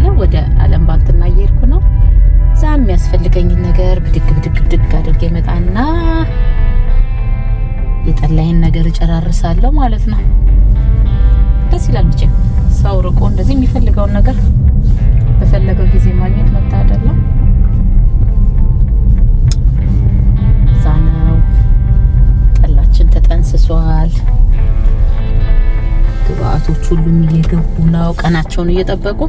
እገኛለሁ። ወደ ዓለም ባንክና እየሄድኩ ነው። ዛም የሚያስፈልገኝ ነገር ብድግ አድርጌ መጣና የጠላይን ነገር እጨራርሳለሁ ማለት ነው። ደስ ይላል ብቻ ሰው ርቆ እንደዚህ የሚፈልገውን ነገር በፈለገው ጊዜ ማግኘት መታደል ነው። ዛናው ጠላችን ተጠንስሷል። ግብአቶች ሁሉም እየገቡ ነው፣ ቀናቸውን እየጠበቁ።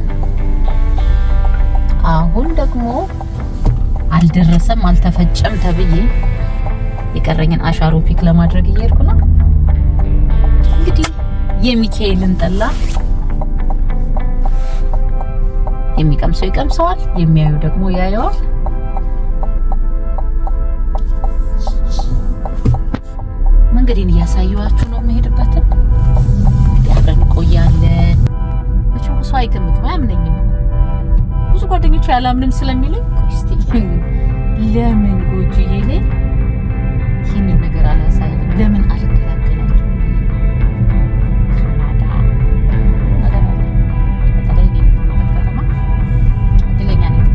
አሁን ደግሞ አልደረሰም አልተፈጨም ተብዬ የቀረኝን አሻሮ ፒክ ለማድረግ እየሄድኩ ነው። እንግዲህ የሚካኤልን ጠላ የሚቀምሰው ይቀምሰዋል፣ የሚያዩ ደግሞ ያየዋል። መንገዴን እያሳየኋችሁ ነው የምሄድበትን። አብረን እንቆያለን። መቼም ሰው አይገምትም፣ አያምነኝም። ብዙ ጓደኞች ያላምንም ስለሚሉኝ እስቲ ለምን ጎጆዬ ላይ ይህንን ነገር አላሳይም፣ ለምን አልከላከላችሁ? ካናዳ በተለይ የሚኖርበት ከተማ እድለኛ ነኝ።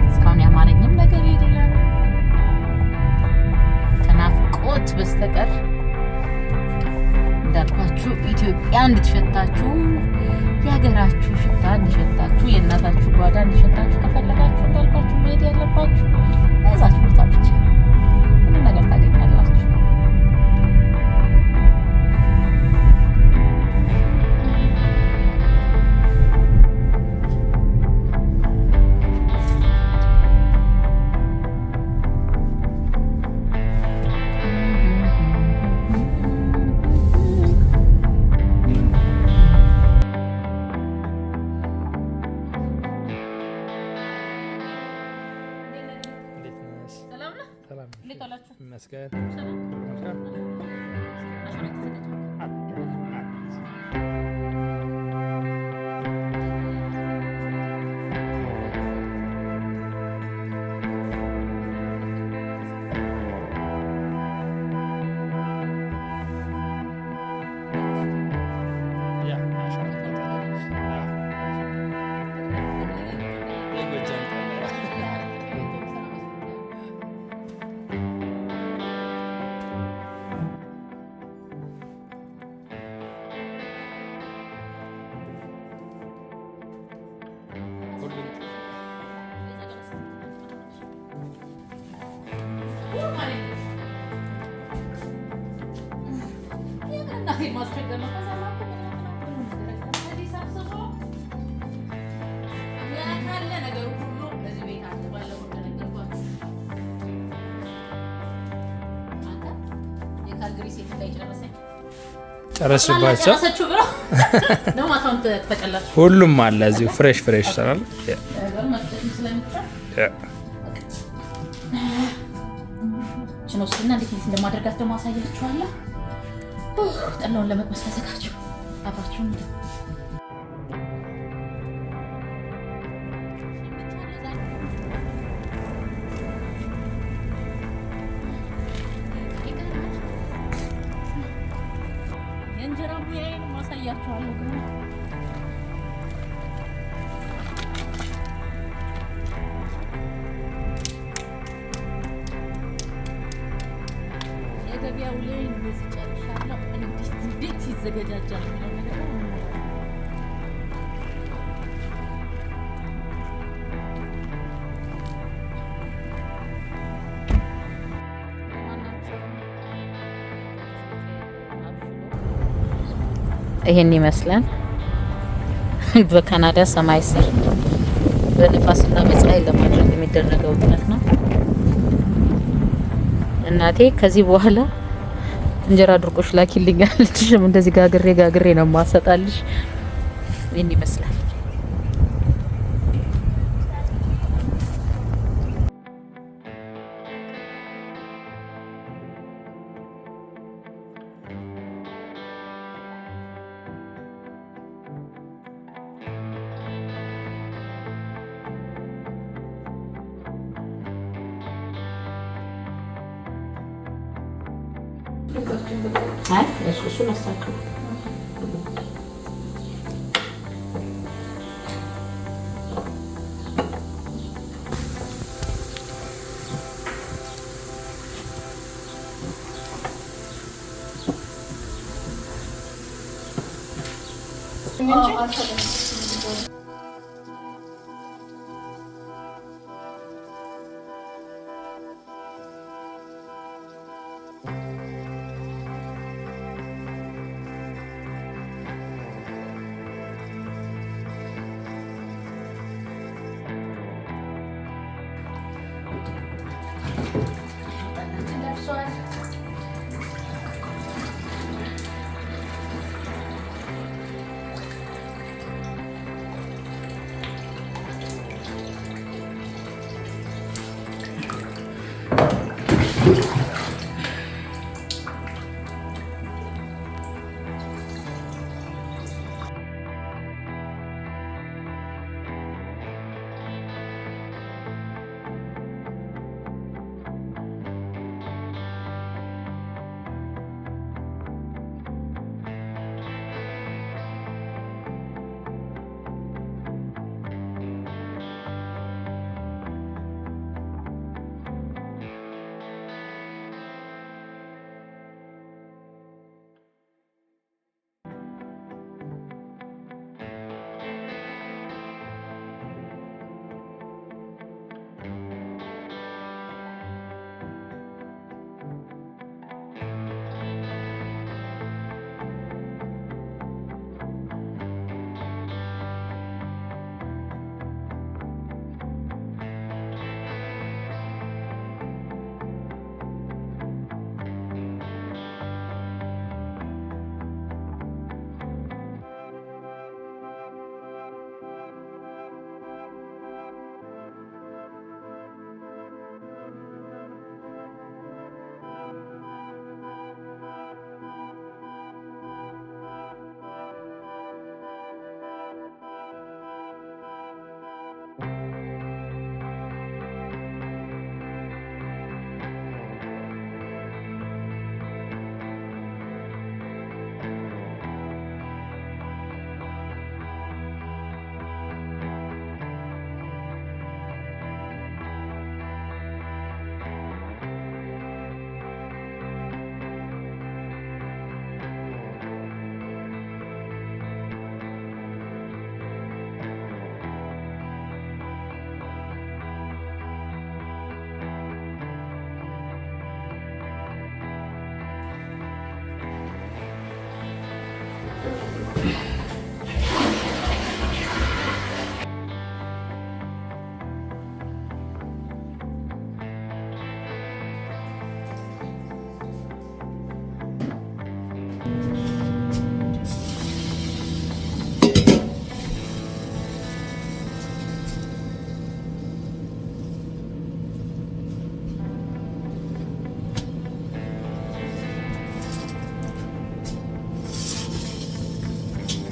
እስካሁን ያማረኝም ነገር የለም ከናፍቆት በስተቀር። እንዳልኳችሁ ኢትዮጵያ እንድትሸታችሁ፣ የሀገራችሁ ሽታ እንዲሸታችሁ፣ የእናታችሁ ጓዳ እንዲሸታችሁ ከፈለጋችሁ እንዳልኳችሁ መሄድ ያለባችሁ እዛችሁ ቦታ ብቻ ምን ነገር ታገኛላችሁ። መስገን ጨረስባቸው ሁሉም አለ እዚሁ ፍሬሽ ይሰራል። ችኖስና እንዴት እንደማደርጋት ደግሞ አሳያችኋለሁ። ጠላውን ለመቅመስ ተዘጋጁ። አብራችሁን የእንጀራ ሙያዬን ማሳያችኋለሁ። የገበያው ላይ እንደዚህ ጨርሻለሁ። እንዴት ይዘገጃጃል የሚለው ነገር ይሄን ይመስላል። በካናዳ ሰማይ ስር በንፋስና በፀሐይ ለማድረግ የሚደረገው ጥረት ነው። እናቴ ከዚህ በኋላ እንጀራ ድርቆሽ ላኪልኝ አለችም። እንደዚህ ጋግሬ ነው ማሰጣልሽ። ይሄን ይመስላል። አይ እሱ ነሳችሁ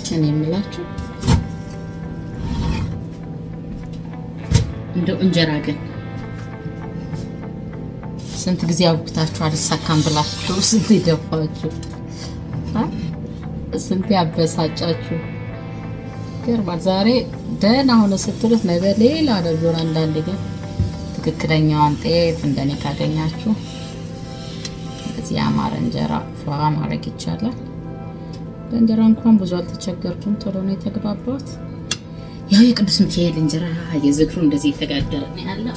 እኔ የምላችሁ እንደው እንጀራ ግን ስንት ጊዜ አውጥታችሁ አልሳካም ብላችሁ ስንት ይደፋችሁ ስንት ያበሳጫችሁ ገርባል። ዛሬ ደህና ሆነ ስትሉት ነገ ሌላ ነገር አንዳንድ ግን ትክክለኛውን ጤፍ እንደኔ ካገኛችሁ እዚህ ያማረ እንጀራ ፏ ማድረግ ይቻላል። በእንጀራ እንኳን ብዙ አልተቸገርኩም፣ ቶሎ ነው የተግባባሁት። ያው የቅዱስ ሚካኤል እንጀራ የዝክሩ እንደዚህ የተጋገረ ነው ያለው።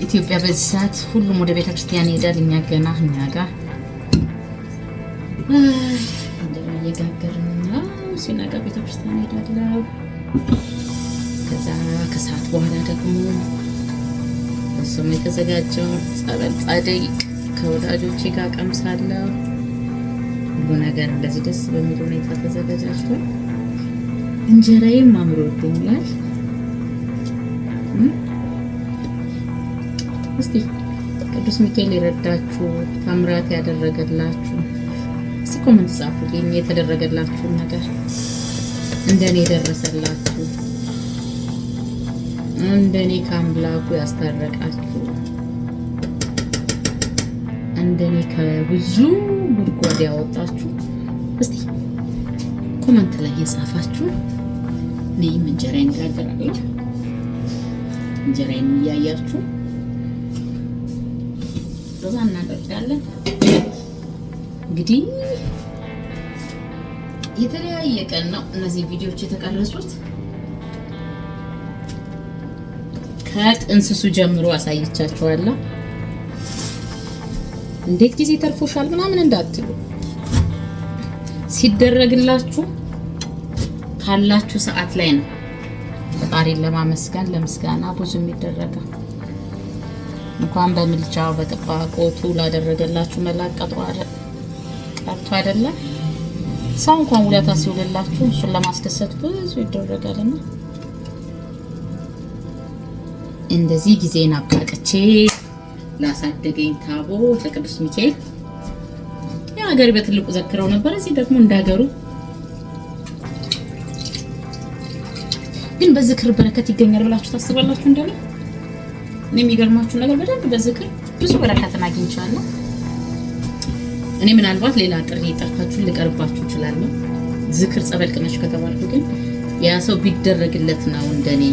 ኢትዮጵያ በዚህ ሰዓት ሁሉም ወደ ቤተክርስቲያን ይሄዳል። እኛ ጋር እንጀራ እየጋገርን ነው። ሲነጋ ቤተክርስቲያን ሄዳለሁ። ከዛ ከሰዓት በኋላ ደግሞ እሱም የተዘጋጀው ጸበል ጻድቅ ከወዳጆቼ ጋር ቀምሳለሁ። ሁሉ ነገር እንደዚህ ደስ በሚል ሁኔታ ተዘጋጅቷል። እንጀራዬም አምሮብኛል። እስቲ ቅዱስ ሚካኤል ይረዳችሁ፣ ታምራት ያደረገላችሁ እስቲ ኮሜንት ጻፉልኝ። የተደረገላችሁ ነገር እንደኔ ደረሰላችሁ፣ እንደኔ ከአምላኩ ያስታረቃችሁ፣ እንደኔ ከብዙ ጉድጓድ ያወጣችሁ እስቲ ኮሜንት ላይ የጻፋችሁ። እኔም እንጀራዬን ጋግራለሁ። እንጀራዬን እያያችሁ ሮዛ እናደርጋለን። እንግዲህ የተለያየ ቀን ነው እነዚህ ቪዲዮዎች የተቀረጹት። ከጥንስሱ ጀምሮ አሳይቻችኋለሁ። እንዴት ጊዜ ተርፎሻል ምናምን እንዳትሉ፣ ሲደረግላችሁ ካላችሁ ሰዓት ላይ ነው ፈጣሪን ለማመስገን ለምስጋና ብዙ የሚደረገው። እንኳን በምልጃው በጥባቆቱ ላደረገላችሁ መላክ ቀርቶ አይደለም ሰው እንኳን ውለታ ሲውልላችሁ እሱን ለማስደሰት ብዙ ይደረጋልና እንደዚህ ጊዜን አብቃቅቼ ላሳደገኝ ታቦት ለቅዱስ ሚካኤል የሀገር በትልቁ ዘክረው ነበር። እዚህ ደግሞ እንዳገሩ ግን በዝክር በረከት ይገኛል ብላችሁ ታስባላችሁ? እንደኔ እኔ የሚገርማችሁ ነገር በደንብ በዝክር ብዙ በረከትን አግኝቻለሁ። እኔ ምናልባት ሌላ ጥሪ ጠርታችሁ ልቀርባችሁ እችላለሁ። ዝክር ጸበል ቅመሽ ከተባልኩ ግን ያ ሰው ቢደረግለት ነው እንደኔ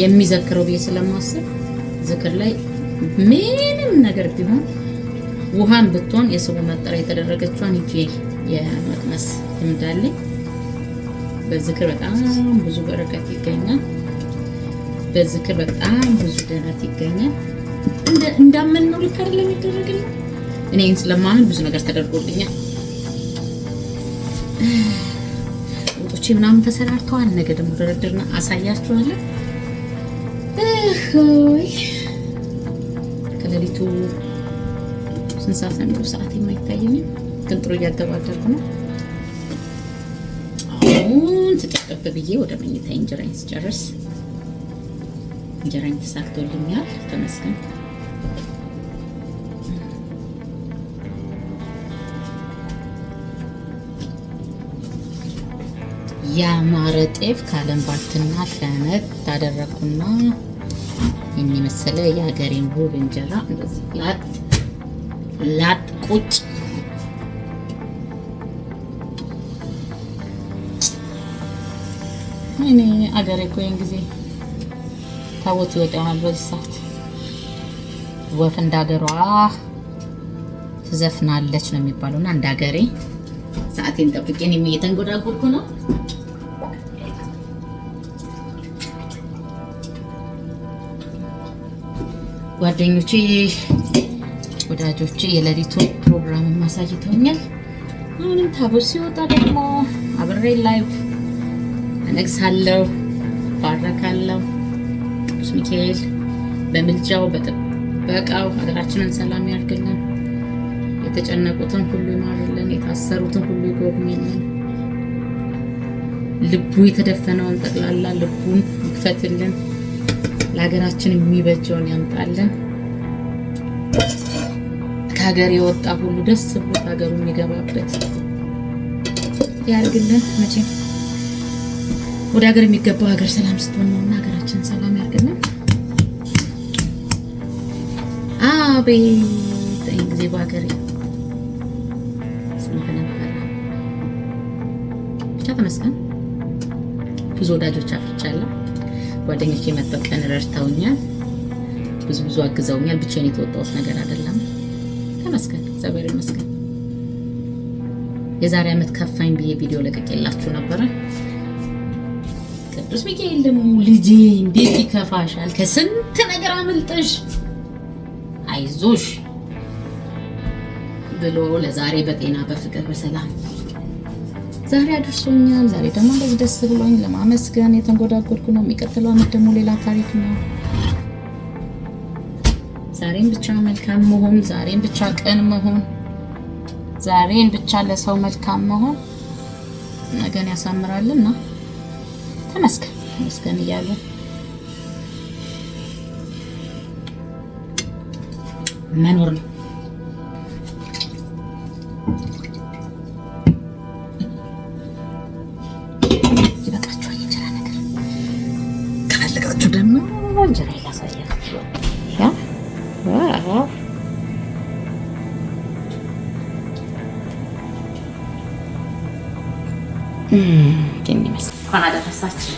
የሚዘክረው ብዬ ስለማስብ ዝክር ላይ ምንም ነገር ቢሆን ውሃን ብትሆን የስሙ መጠሪያ የተደረገችዋን እጄ የመቅመስ ልምዳለኝ። በዝክር በጣም ብዙ በረከት ይገኛል። በዝክር በጣም ብዙ ድነት ይገኛል። እንዳመንነው ልክ አይደለም የሚደረግልኝ። እኔን ስለማምን ብዙ ነገር ተደርጎልኛል። ወጦቼ ምናምን ተሰራርተዋል። ነገ ደግሞ ድርድርና አሳያችኋለሁ። ሆይ ከሌሊቱ ስንት ሰዓት ነው የሚለው ሰዓት የማይታየኝም፣ ግን ጥሩ እያገባደርኩ ነው። አሁን ተጠቅጠቅ ብዬ ወደ መኝታ እንጀራዬን ስጨርስ እንጀራዬን ተሳክቶልኛል። ተመስገን። ያማረ ጤፍ ካለም ባልትና ሸነት ታደረኩና የሚመሰለ የሀገሬን ውብ እንጀራ እንደዚህ ላጥ ቁጭ እኔ አገሬ እኮ ይሄን ጊዜ ታቦት ይወጣል። በዚህ ሰዓት ወፍ እንዳገሯ ትዘፍናለች ነው የሚባለውና እንዳገሬ ሰዓቴን ጠብቄ እኔም እየተንጎዳጎድኩ ነው። ጓደኞቼ ወዳጆቼ የሌሊቱ ፕሮግራም ማሳይተውኛል። አሁንም ታቦት ሲወጣ ደግሞ አብሬ ላይቭ እነግሳለሁ፣ ባረካለሁ። ቅዱስ ሚካኤል በምልጃው በጥበቃው ሀገራችንን ሰላም ያድርግልን፣ የተጨነቁትን ሁሉ ይማርልን፣ የታሰሩትን ሁሉ ይጎብኝልን፣ ልቡ የተደፈነውን ጠቅላላ ልቡን ይክፈትልን፣ ለሀገራችን የሚበጀውን ያምጣልን። ከሀገር የወጣ ሁሉ ደስ ብሎት ሀገሩ የሚገባበት ያርግልን። መቼም ወደ ሀገር የሚገባው ሀገር ሰላም ስትሆን ነውና ሀገራችን ሰላም ያርግልን። አቤት ይሄን ጊዜ በሀገሬ ስንት ነበር። ብቻ ተመስገን። ብዙ ወዳጆች አፍርቻለሁ። ጓደኞቼ መጥተው ረድተውኛል። ብዙ አግዘውኛል። ብቻዬን የተወጣሁት ነገር አይደለም። ተመስገን፣ እግዚአብሔር ይመስገን። የዛሬ ዓመት ከፋኝ ብዬ ቪዲዮ ለቀቄላችሁ ነበር። ቅዱስ ሚካኤል ደግሞ ልጄ እንዴት ይከፋሻል? ከስንት ነገር አመልጠሽ አይዞሽ ብሎ ለዛሬ በጤና በፍቅር በሰላም ዛሬ አድርሶኛል። ዛሬ ደግሞ እንደዚህ ደስ ብሎኝ ለማመስገን የተንጎዳጎድኩ ነው። የሚቀጥለው ዓመት ደግሞ ሌላ ታሪክ ነው። ዛሬን ብቻ መልካም መሆን፣ ዛሬን ብቻ ቀን መሆን፣ ዛሬን ብቻ ለሰው መልካም መሆን ነገን ያሳምራልና ተመስገን ተመስገን እያለ መኖር ነው። ይበቃችኋል። እንጀራ ነገር ከፈለጋችሁ ደግሞ እንጀራ ላሳያችሁ። ያ ዋው ይመስል እንኳን አደረሳችሁ።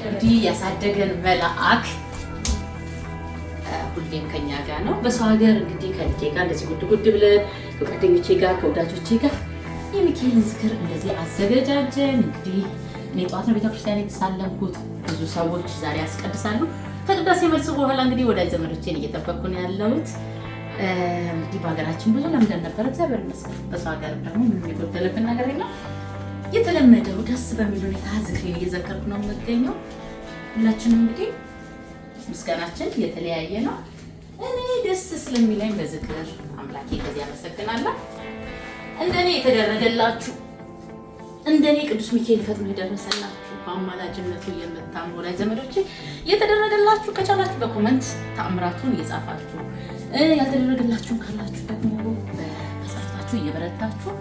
እንግዲህ ያሳደገን መልአክ ሁሌም ከኛ ጋር ነው። በሰው ሀገር እንግዲህ ከልጄ ጋር እንደዚህ ጉድ ብለን ከጓደኞቼ ጋር ከወዳጆቼ ጋር የሚካኤልን ዝክር እንደዚህ አዘገጃጀን። እንግዲህ እኔ ጠዋት ነው ቤተክርስቲያን የተሳለምኩት። ብዙ ሰዎች ዛሬ ያስቀድሳሉ። ከቅዳሴ መልስ በኋላ እንግዲህ ወዳጅ ዘመዶቼን እየጠበቅኩ ነው ያለሁት። እንግዲህ በሀገራችን ብዙ ለምደን ነበር፣ እግዚአብሔር ይመስገን። በሰው ሀገር ደግሞ ምንም የጎደለብን ነገር የለም። የተለመደው ደስ በሚል ሁኔታ ዝክሬን እየዘከርኩ ነው የምገኘው። ሁላችንም እንግዲህ ምስጋናችን የተለያየ ነው። እኔ ደስ ስለሚለኝ በዝክር አምላኬ ከዚህ አመሰግናለሁ። እንደኔ የተደረገላችሁ እንደኔ ቅዱስ ሚካኤል ፈጥኖ የደረሰላችሁ በአማላጅነቱ የምታምኑ ወዳጅ ዘመዶቼ የተደረገላችሁ ከቻላችሁ በኮመንት ተአምራቱን እየጻፋችሁ ያልተደረገላችሁም ካላችሁ ደግሞ በጸሎታችሁ እየበረታችሁ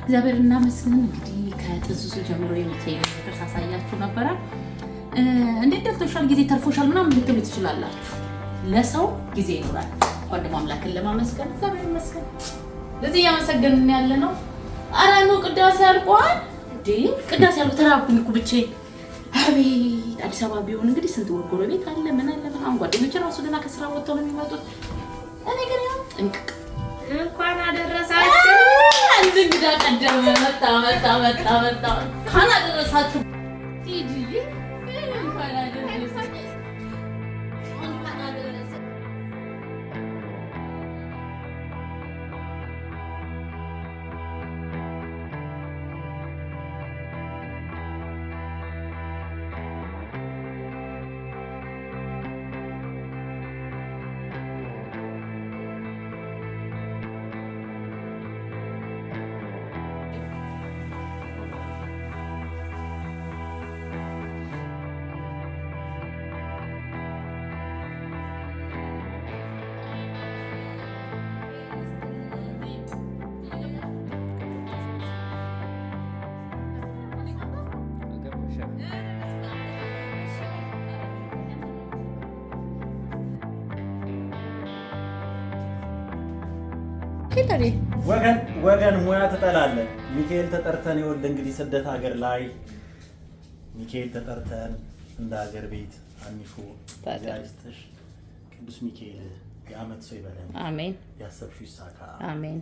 እግዚአብሔር እናመስግን። እንግዲህ ከጥንስሱ ጀምሮ የሚካኤል ዝክር ሳሳያችሁ ነበረ። እንዴት ደልቶሻል ጊዜ ተርፎሻል ምናምን ልትሉ ትችላላችሁ። ለሰው ጊዜ ይኖራል። ወንድም አምላክን ለማመስገን እግዚአብሔር ይመስገን። ለዚህ ያመሰግንን ያለ ነው። ኧረ ነው ቅዳሴ አልቋል እንዴ? ቅዳሴ ያለው ተራብኩኝ እኮ ብቻዬን። አቤት አዲስ አበባ ቢሆን እንግዲህ ስንት ጎረቤት አለ ምን አለ ምናምን ጓደኞቼ ራሱ ገና ከስራ ወጥተው ነው የሚመጡት። እኔ ግን ያው ጥንቅቅ እንኳን አደረሳችሁ። አንድ እንግዳ ቀደም መጣ እንኳን አደረሳችሁ። ቲጂዬ እንኳን አደረሳችሁ። ወገን ሙያ ትጠላለህ። ሚካኤል ተጠርተን ይወል እንግዲህ ስደት ሀገር ላይ ሚካኤል ተጠርተን እንደ ሀገር ቤት አንሹ ታዲያስተሽ ቅዱስ ሚካኤል የዓመት ሰው ይበለን። አሜን። ያሰብሽው ይሳካ። አሜን።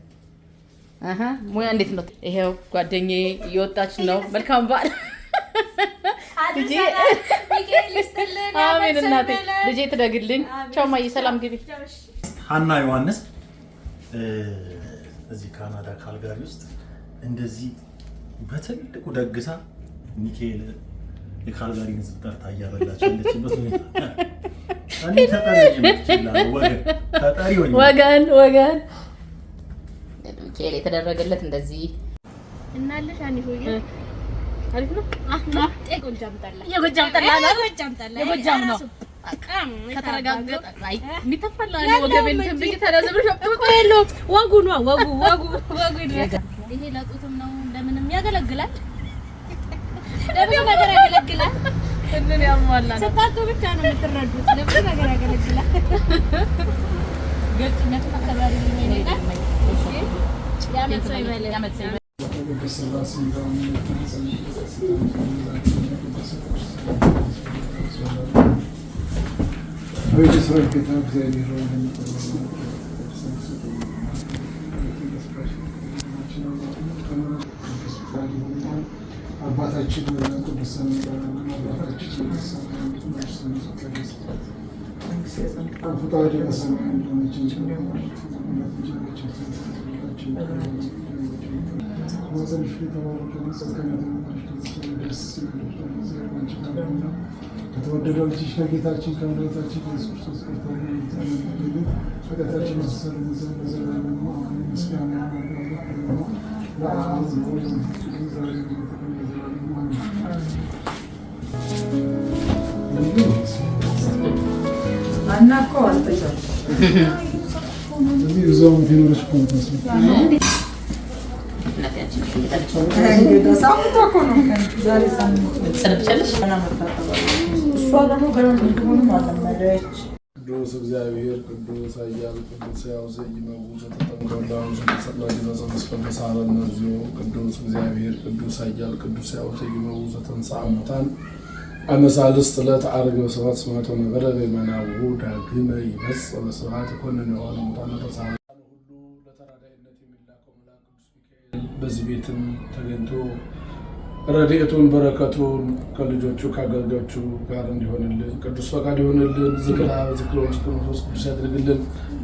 ሙያ እንዴት ነው? ይሄው ጓደኛዬ እየወጣች ነው። መልካም በዓል ልጄ። አሜን እናቴ። ልጄ ትደግልኝ። ቻው ማዬ። ሰላም ግቢ። ሀና ዮሐንስ እዚህ ካናዳ ካልጋሪ ውስጥ እንደዚህ በትልቁ ደግሳ ሚካኤል የካልጋሪን ሕዝብ ጠርታ እያበላች ያለችበት ሁኔታ እኔ ተጠሪ ወገን ሚካኤል የተደረገለት እንደዚህ እናለሽ አንይሆይ አሪፍ ነው። የጎጃም ጠላ ነው። ከተረጋገጠ አይ የሚተፈላ ነው ወገቤን ትንብይ ተረዘብሽ ወጉ ይሄ ለጡትም ነው እንደምንም ያገለግላል። ለምን ነገር ያገለግላል? እንን ያሟላና ሰጣጡ ብቻ ነው የምትረዱት። ለምን ነገር ያገለግላል? ገጭነት ተከባሪ ነው ይላል። እሺ ያመት ሰው ይበለ አባታችን ቅዱስ ፈቃድ በሰማይ እንደሆነች ከተወደደው ልጅሽ ከጌታችን ከመድኃኒታችን ከኢየሱስ ክርስቶስ ኃጢአታችንን ያስተሰርይልን ዘንድ ለዘላለሙ አሜን። ምስጋና ለአብ ወወልድ ወመንፈስ ቅዱስ ዛሬም ለዘላለሙ አሜን። እዛው ፊኖች ኮንፈስ ቅዱስ እግዚአብሔር ቅዱስ ኃያል ቅዱስ ሕያው ዘኢይመውት ዘተጠምቀ ዘተሰቅለ ቅዱስ እግዚአብሔር ቅዱስ ኃያል ቅዱስ ሕያው ዘኢይመውት ዘተንሥአ እሙታን አመሳልስት ዕለት ዓርብ በሰባት ስማቶ ነበረ በመናው ዳግመ ይመጽእ በስብሐት ይኮንን የሆነ ሙታነ ተሳለ ሁሉ ለተራዳይነት የሚላከው መልአክ ቅዱስ ሚካኤል በዚህ ቤትም ተገኝቶ ረድኤቱን በረከቱን ከልጆቹ ከአገልጋዮቹ ጋር እንዲሆንልን ቅዱስ ፈቃድ ይሆንልን። ዝክራ ዝክሮን መንፈስ ቅዱስ ያድርግልን።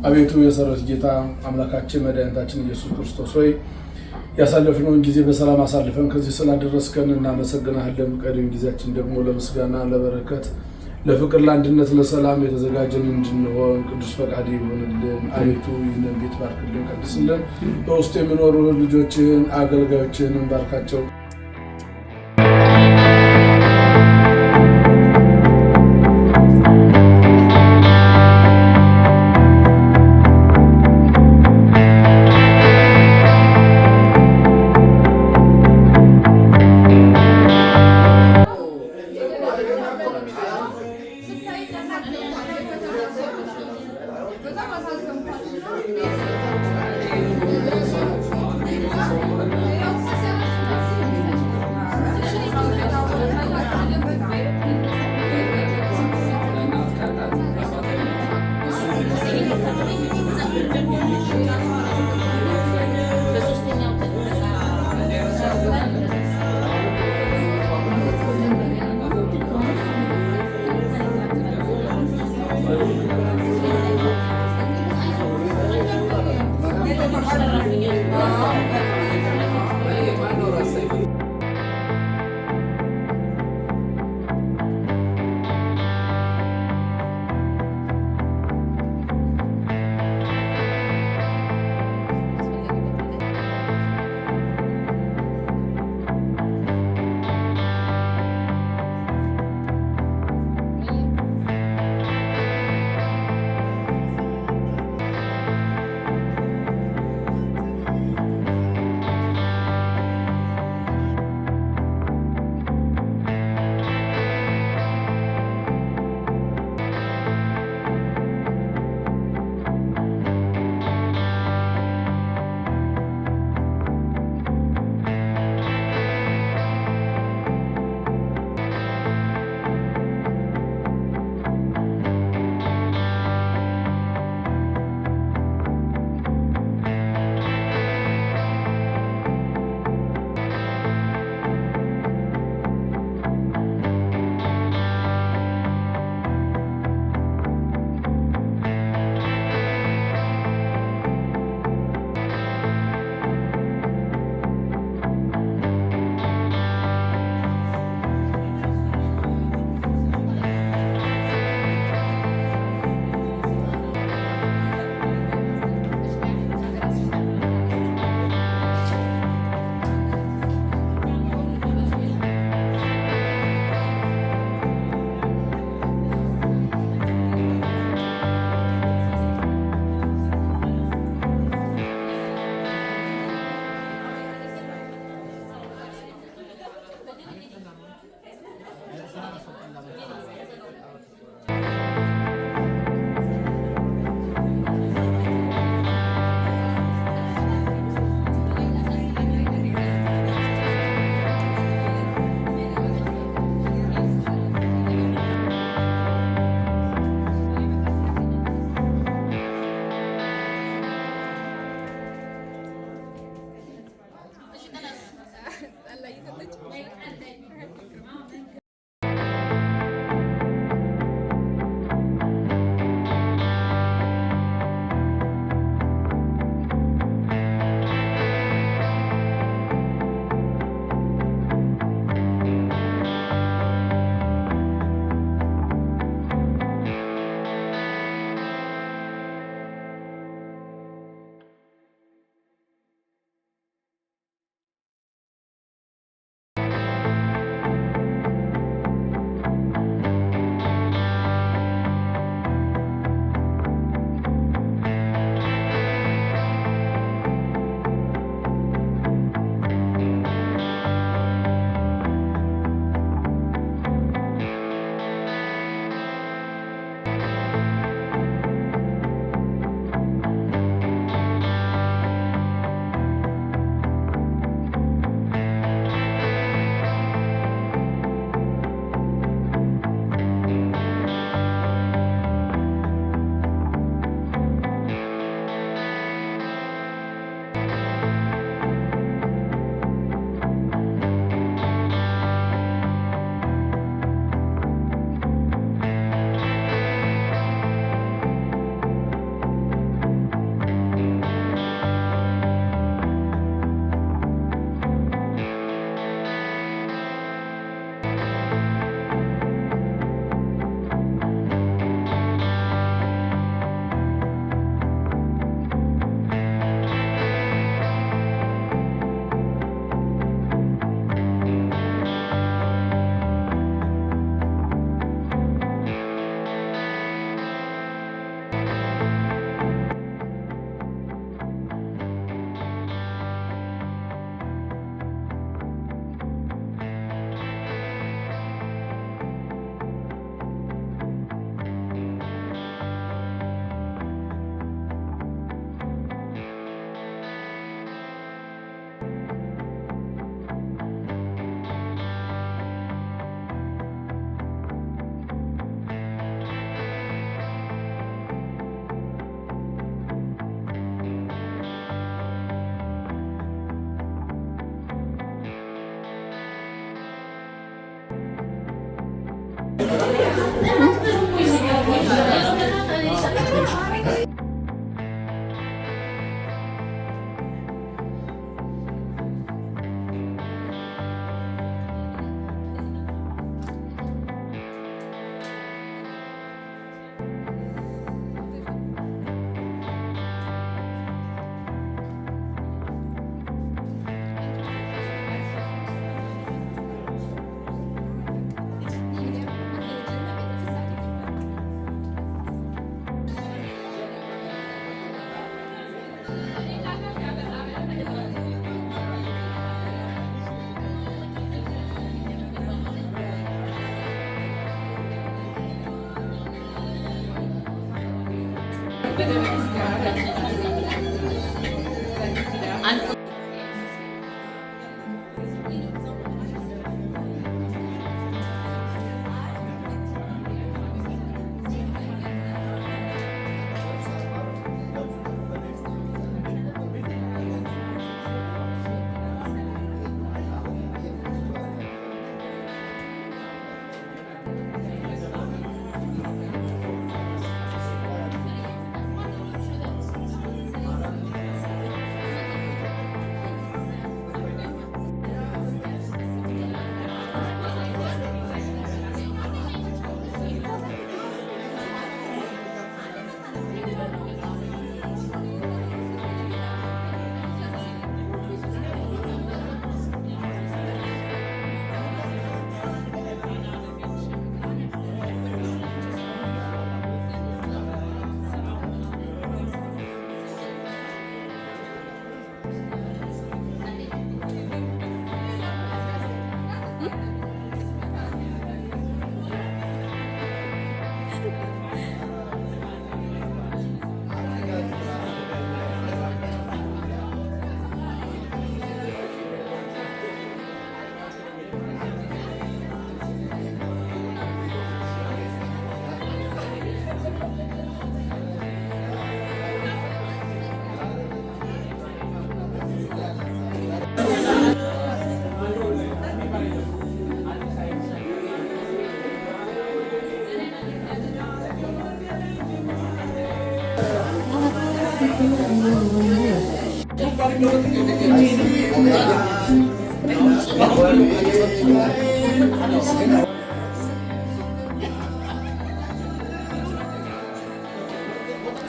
አቤቱ የሰራዊት ጌታ አምላካችን መድኃኒታችን ኢየሱስ ክርስቶስ ሆይ ያሳለፍነውን ጊዜ በሰላም አሳልፈን ከዚህ ስላደረስከን እናመሰግናለን። ቀሪውን ጊዜያችን ደግሞ ለምስጋና ለበረከት፣ ለፍቅር፣ ለአንድነት፣ ለሰላም የተዘጋጀን እንድንሆን ቅዱስ ፈቃድ ይሆንልን። አቤቱ ይህንን ቤት ባርክልን፣ ቀድስልን። በውስጡ የሚኖሩ ልጆችን አገልጋዮችን ባርካቸው።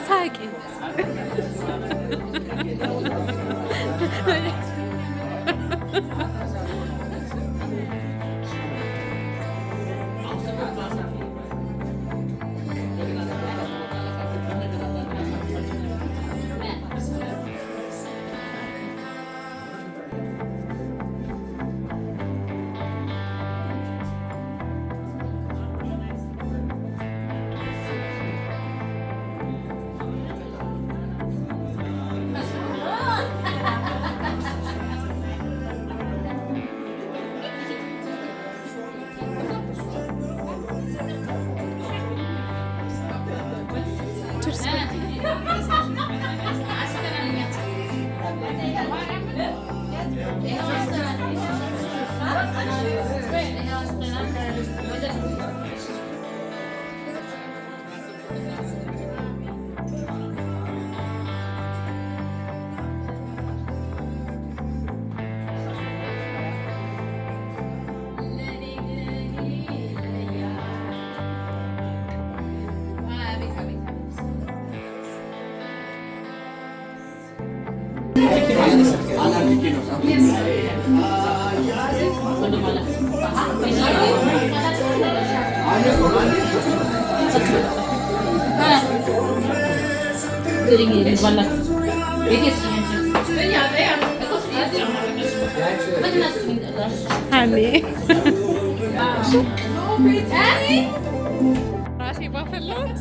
ሳቂ ራሴ ባፈላሁት